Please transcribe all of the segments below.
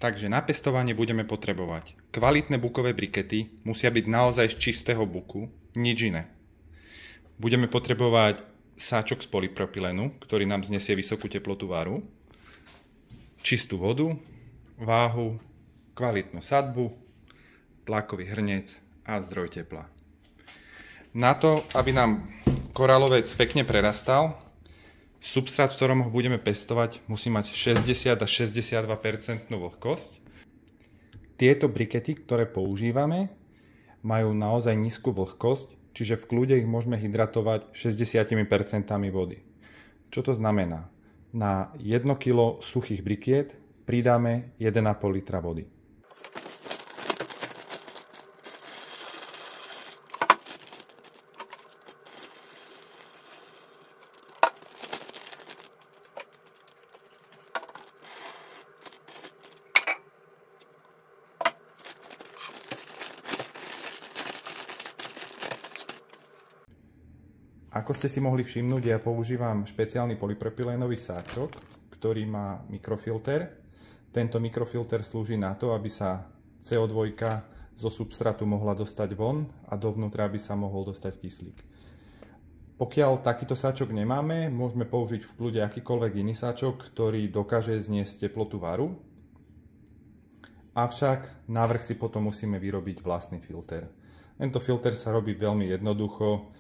Takže na pestovanie budeme potrebovať kvalitné bukové brikety, musia byť naozaj z čistého buku, nič iné. Budeme potrebovať sáčok z polypropylenu, ktorý nám znesie vysokú teplotu varu, čistú vodu, váhu, kvalitnú sadbu, tlakový hrniec a zdroj tepla. Na to, aby nám koralovec pekne prerastal, substrát, v ktorom ho budeme pestovať, musí mať 60 až 62% vlhkosť. Tieto brikety, ktoré používame, majú naozaj nízku vlhkosť, čiže v kľude ich môžeme hydratovať 60% vody. Čo to znamená? Na 1 kg suchých brikiet pridáme 1,5 litra vody. Ako ste si mohli všimnúť, ja používam špeciálny polypropylénový sáčok, ktorý má mikrofilter. Tento mikrofilter slúži na to, aby sa CO2 zo substrátu mohla dostať von a dovnútra by sa mohol dostať kyslík. Pokiaľ takýto sáčok nemáme, môžeme použiť v kľude akýkoľvek iný sáčok, ktorý dokáže zniesť teplotu varu. Avšak navrch si potom musíme vyrobiť vlastný filter. Tento filter sa robí veľmi jednoducho.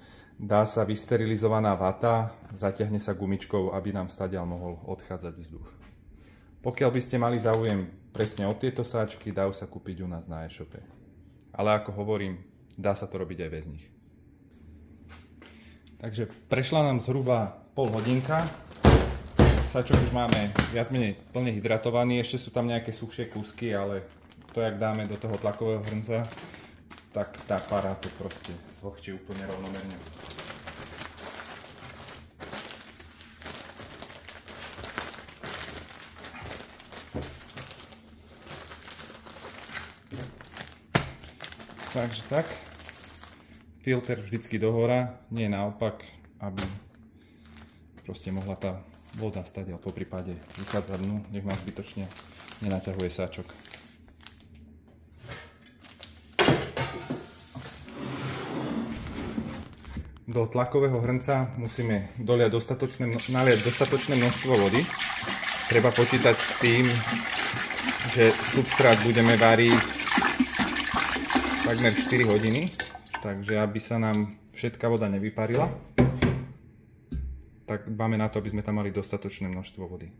Dá sa vysterilizovaná vata, zatiahne sa gumičkou, aby nám stadiaľ mohol odchádzať vzduch. Pokiaľ by ste mali záujem presne o tieto sáčky, dajú sa kúpiť u nás na e-shope. Ale ako hovorím, dá sa to robiť aj bez nich. Takže prešla nám zhruba pol hodinka. Sáčok už máme viac menej plne hydratovaný, ešte sú tam nejaké suchšie kúsky, ale to, jak dáme do toho tlakového hrnca, tak tá para to proste zvlhčí úplne rovnomerne. Takže tak, filter vždycky dohora, nie naopak, aby proste mohla tá voda stadiaľ po prípade vychádzať dnu, nech vám zbytočne nenaťahuje sáčok. Do tlakového hrnca musíme naliať dostatočné množstvo vody. Treba počítať s tým, že substrát budeme variť takmer 4 hodiny, takže aby sa nám všetká voda nevyparila, tak máme na to, aby sme tam mali dostatočné množstvo vody.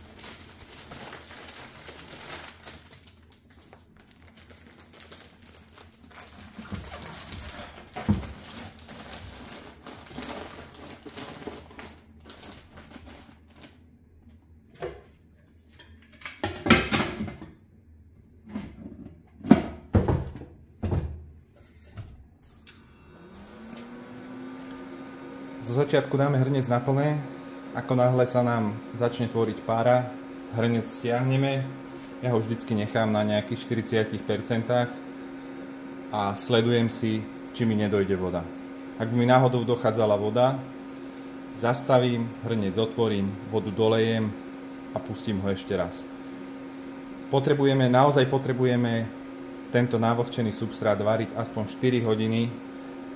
Zo začiatku dáme hrniec na plné, ako náhle sa nám začne tvoriť pára, hrniec stiahneme, ja ho vždycky nechám na nejakých 40% a sledujem si, či mi nedojde voda. Ak mi náhodou dochádzala voda, zastavím, hrniec otvorím, vodu dolejem a pustím ho ešte raz. Naozaj potrebujeme tento návlhčený substrát variť aspoň 4 hodiny,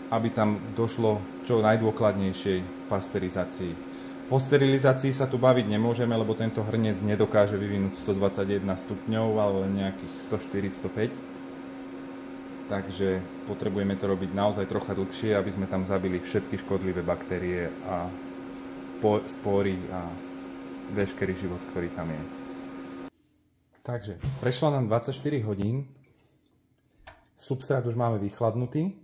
aby tam došlo čo najdôkladnejšej pasterizácii. Po sterilizácii sa tu baviť nemôžeme, lebo tento hrniec nedokáže vyvinúť 121 stupňov, ale nejakých 104-105. Takže potrebujeme to robiť naozaj trocha dlhšie, aby sme tam zabili všetky škodlivé baktérie a spory a veškerý život, ktorý tam je. Takže prešlo nám 24 hodín, substrát už máme vychladnutý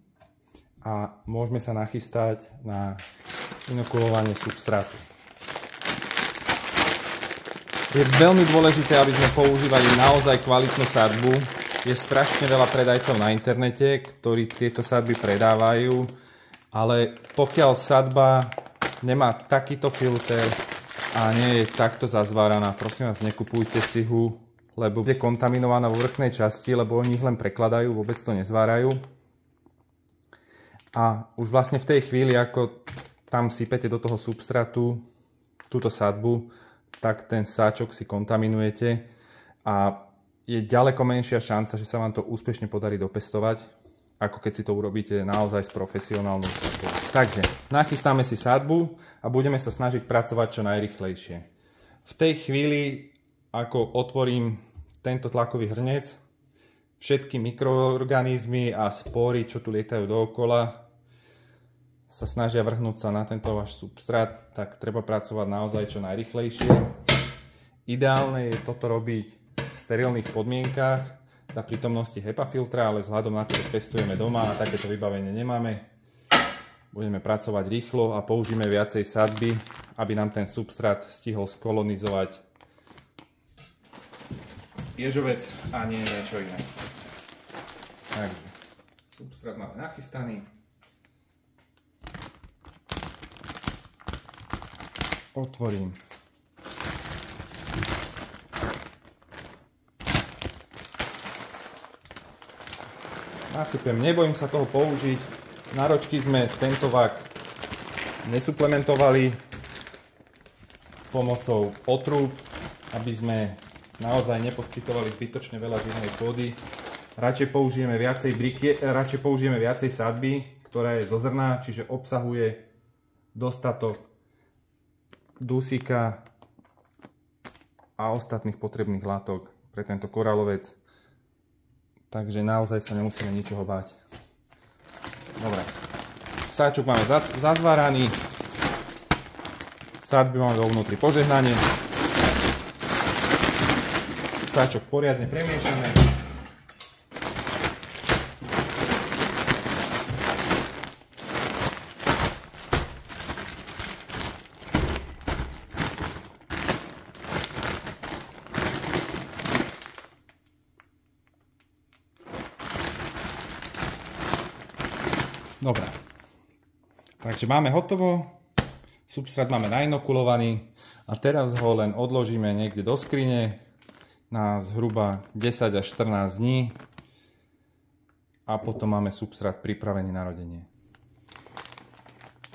a môžeme sa nachystať na inokulovanie substrátu. Je veľmi dôležité, aby sme používali naozaj kvalitnú sadbu. Je strašne veľa predajcov na internete, ktorí tieto sadby predávajú, ale pokiaľ sadba nemá takýto filter a nie je takto zazváraná, prosím vás, nekupujte si ho, lebo bude kontaminovaná vo vrchnej časti, lebo oni ich len prekladajú, vôbec to nezvárajú. A už vlastne v tej chvíli, ako tam sypete do toho substrátu túto sadbu, tak ten sáčok si kontaminujete a je ďaleko menšia šanca, že sa vám to úspešne podarí dopestovať, ako keď si to urobíte naozaj s profesionálnou sadbou. Takže nachystáme si sadbu a budeme sa snažiť pracovať čo najrýchlejšie. V tej chvíli, ako otvorím tento tlakový hrnec, všetky mikroorganizmy a spory, čo tu lietajú dookola, sa snažia vrhnúť sa na tento váš substrát, tak treba pracovať naozaj čo najrýchlejšie. Ideálne je toto robiť v sterilných podmienkách za prítomnosti HEPA filtra, ale vzhľadom na to, že pestujeme doma a takéto vybavenie nemáme, budeme pracovať rýchlo a použijeme viacej sadby, aby nám ten substrát stihol skolonizovať ježovec a nie niečo iné. Takže substrát máme nachystaný. Otvorím. Nasypem, nebojím sa toho použiť. Náročky sme tento vak nesuplementovali pomocou otrúb, aby sme naozaj neposkytovali zbytočne veľa živnej pôdy. Radšej použijeme viacej sadby, ktorá je zo zrna, čiže obsahuje dostatok dusíka a ostatných potrebných látok pre tento koralovec. Takže naozaj sa nemusíme ničoho báť. Dobre. Sáčok máme zazváraný. Sadby máme dovnútri požehnanie. Sáčok poriadne premiešame. Dobre, takže máme hotovo, substrát máme nainokulovaný a teraz ho len odložíme niekde do skrine na zhruba 10 až 14 dní a potom máme substrát pripravený na rodenie.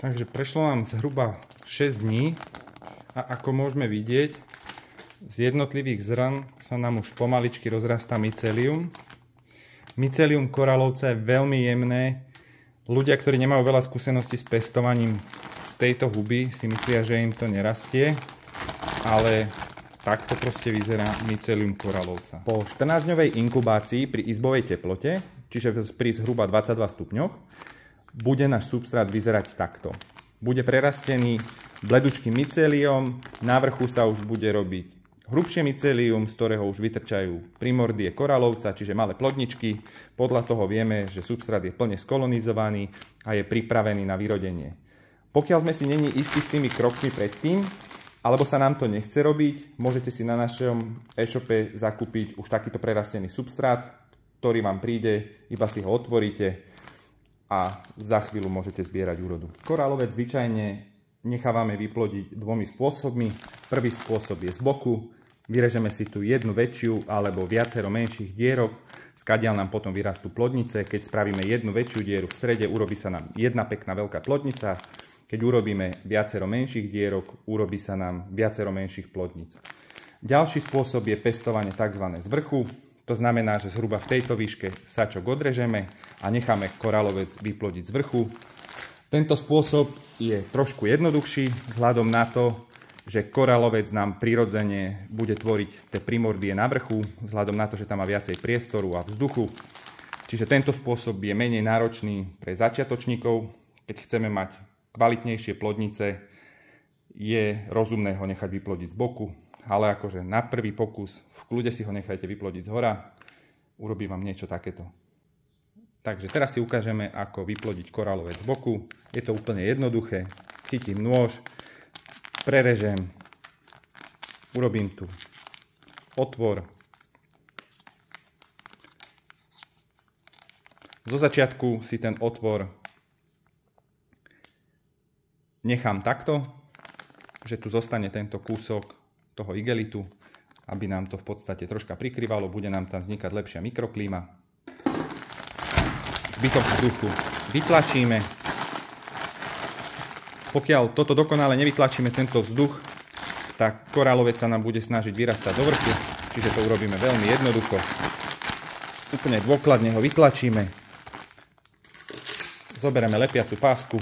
Takže prešlo nám zhruba 6 dní a ako môžeme vidieť, z jednotlivých zrn sa nám už pomaličky rozrastá mycelium. Mycelium koralovca je veľmi jemné. Ľudia, ktorí nemajú veľa skúseností s pestovaním tejto huby, si myslia, že im to nerastie, ale takto proste vyzerá mycelium koralovca. Po 14-dňovej inkubácii pri izbovej teplote, čiže pri zhruba 22 stupňoch, bude náš substrát vyzerať takto. Bude prerastený bledučkým myceliom, na vrchu sa už bude robiť hrubšie mycelium, z ktorého už vytrčajú primordie koralovca, čiže malé plodničky. Podľa toho vieme, že substrát je plne skolonizovaný a je pripravený na vyrodenie. Pokiaľ sme si není istí s tými krokmi predtým, alebo sa nám to nechce robiť, môžete si na našom e-shope zakúpiť už takýto prerastený substrát, ktorý vám príde, iba si ho otvoríte a za chvíľu môžete zbierať úrodu. Koralovec zvyčajne nechávame vyplodiť dvomi spôsobmi. Prvý spôsob je z boku. Vyrežeme si tu jednu väčšiu alebo viacero menších dierok, skadiaľ nám potom vyrastú plodnice. Keď spravíme jednu väčšiu dieru v strede, urobí sa nám jedna pekná veľká plodnica. Keď urobíme viacero menších dierok, urobí sa nám viacero menších plodnic. Ďalší spôsob je pestovanie tzv. Z vrchu. To znamená, že zhruba v tejto výške sačok odrežeme a necháme koralovec vyplodiť z vrchu. Tento spôsob je trošku jednoduchší vzhľadom na to, že koralovec nám prirodzene bude tvoriť tie primordie na vrchu, vzhľadom na to, že tam má viacej priestoru a vzduchu. Čiže tento spôsob je menej náročný pre začiatočníkov. Keď chceme mať kvalitnejšie plodnice, je rozumné ho nechať vyplodiť z boku, ale akože na prvý pokus v kľude si ho nechajte vyplodiť z hora, urobí vám niečo takéto. Takže teraz si ukážeme, ako vyplodiť koralovec z boku. Je to úplne jednoduché. Chytím nôž, prerežem, urobím tu otvor. Zo začiatku si ten otvor nechám takto, že tu zostane tento kúsok toho igelitu, aby nám to v podstate troška prikrývalo, bude nám tam vznikať lepšia mikroklíma. Zbytok vzduchu vytlačíme. Pokiaľ toto dokonale nevytlačíme, tento vzduch, tak korálovec sa nám bude snažiť vyrastať do vrchu, čiže to urobíme veľmi jednoducho. Úplne dôkladne ho vytlačíme. Zoberieme lepiacu pásku.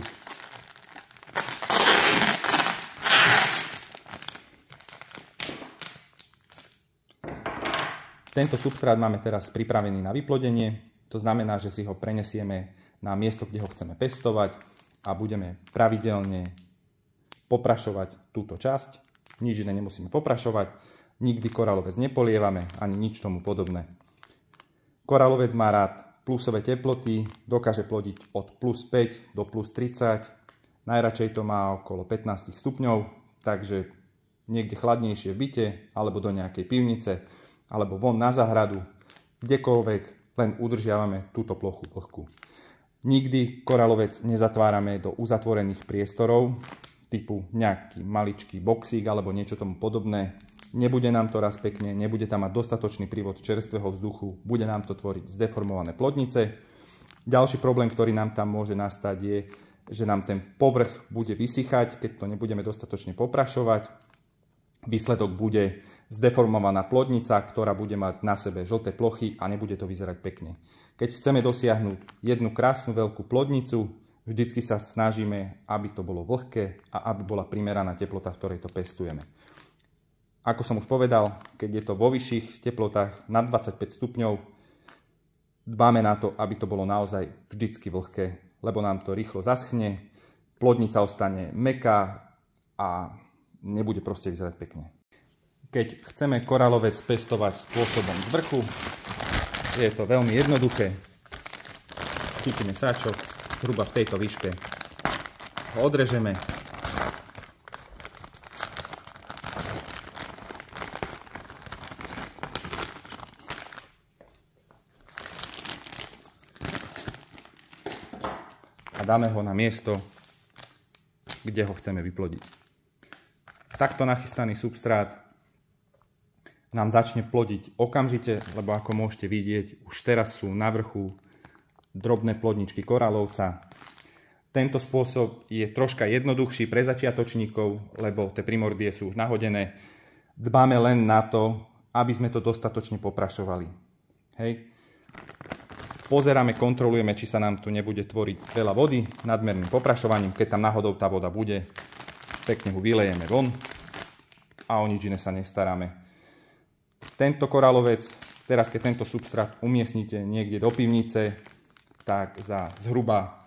Tento substrát máme teraz pripravený na vyplodenie, to znamená, že si ho prenesieme na miesto, kde ho chceme pestovať a budeme pravidelne poprašovať túto časť. Nič iné nemusíme poprašovať, nikdy korálovec nepolievame ani nič tomu podobné. Korálovec má rád plusové teploty, dokáže plodiť od plus 5 do plus 30, najradšej to má okolo 15 stupňov, takže niekde chladnejšie v byte alebo do nejakej pivnice, alebo von na záhradu, kdekoľvek, len udržiavame túto plochu vlhkú. Nikdy korálovec nezatvárame do uzatvorených priestorov, typu nejaký maličký boxík alebo niečo tomu podobné. Nebude nám to raz pekne, nebude tam mať dostatočný prívod čerstvého vzduchu, bude nám to tvoriť zdeformované plodnice. Ďalší problém, ktorý nám tam môže nastať, je, že nám ten povrch bude vysychať, keď to nebudeme dostatočne poprašovať. Výsledok bude zdeformovaná plodnica, ktorá bude mať na sebe žlté plochy a nebude to vyzerať pekne. Keď chceme dosiahnuť jednu krásnu veľkú plodnicu, vždycky sa snažíme, aby to bolo vlhké a aby bola primeraná teplota, v ktorej to pestujeme. Ako som už povedal, keď je to vo vyšších teplotách nad 25 stupňov, dbáme na to, aby to bolo naozaj vždycky vlhké, lebo nám to rýchlo zaschne, plodnica ostane mäkká a nebude proste vyzerať pekne. Keď chceme korálovec pestovať spôsobom z vrchu, je to veľmi jednoduché. Chytíme sáčok, zhruba v tejto výške ho odrežeme. A dáme ho na miesto, kde ho chceme vyplodiť. Takto nachystaný substrát nám začne plodiť okamžite, lebo ako môžete vidieť, už teraz sú na vrchu drobné plodničky korálovca. Tento spôsob je troška jednoduchší pre začiatočníkov, lebo tie primordie sú už nahodené. Dbáme len na to, aby sme to dostatočne poprašovali. Hej. Pozeráme, kontrolujeme, či sa nám tu nebude tvoriť veľa vody nadmerným poprašovaním. Keď tam náhodou tá voda bude, pekne ho vylejeme von a o nič iné sa nestaráme. Tento korálovec, teraz keď tento substrát umiestnite niekde do pivnice, tak za zhruba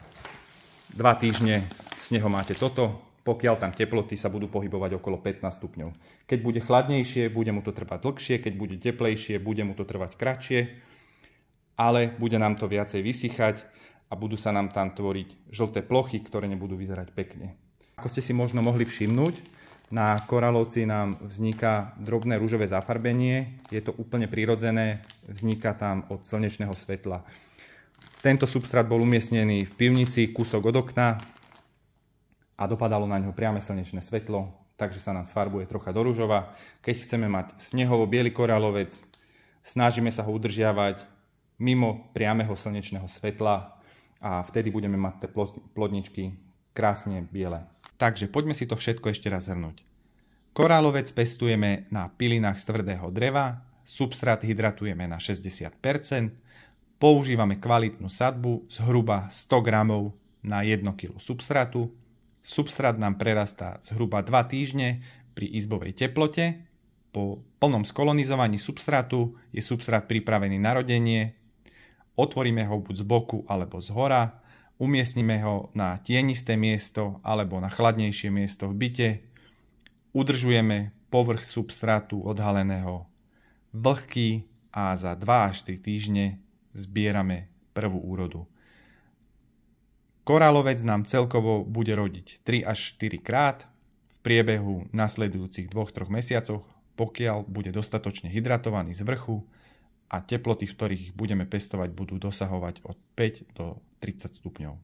2 týždne z neho máte toto, pokiaľ tam teploty sa budú pohybovať okolo 15 stupňov. Keď bude chladnejšie, bude mu to trvať dlhšie, keď bude teplejšie, bude mu to trvať kratšie, ale bude nám to viacej vysychať a budú sa nám tam tvoriť žlté plochy, ktoré nebudú vyzerať pekne. Ako ste si možno mohli všimnúť, na korálovci nám vzniká drobné ružové zafarbenie, je to úplne prirodzené, vzniká tam od slnečného svetla. Tento substrát bol umiestnený v pivnici, kúsok od okna a dopadalo na ňo priame slnečné svetlo, takže sa nám sfarbuje trocha do ružova. Keď chceme mať snehovo-biely korálovec, snažíme sa ho udržiavať mimo priameho slnečného svetla a vtedy budeme mať tie plodničky krásne biele. Takže poďme si to všetko ešte raz zhrnúť. Korálovec pestujeme na pilinách z tvrdého dreva, substrát hydratujeme na 60%, používame kvalitnú sadbu zhruba 100 g na 1 kg substrátu, substrát nám prerastá zhruba 2 týždne pri izbovej teplote, po plnom skolonizovaní substrátu je substrát pripravený na rodenie, otvoríme ho buď z boku alebo z hora, umiestnime ho na tienisté miesto alebo na chladnejšie miesto v byte. Udržujeme povrch substrátu odhaleného vlhký a za 2 až 3 týždne zbierame prvú úrodu. Korálovec nám celkovo bude rodiť 3 až 4 krát v priebehu nasledujúcich 2-3 mesiacoch, pokiaľ bude dostatočne hydratovaný z vrchu a teploty, v ktorých budeme pestovať, budú dosahovať od 5 do 30 stupňov.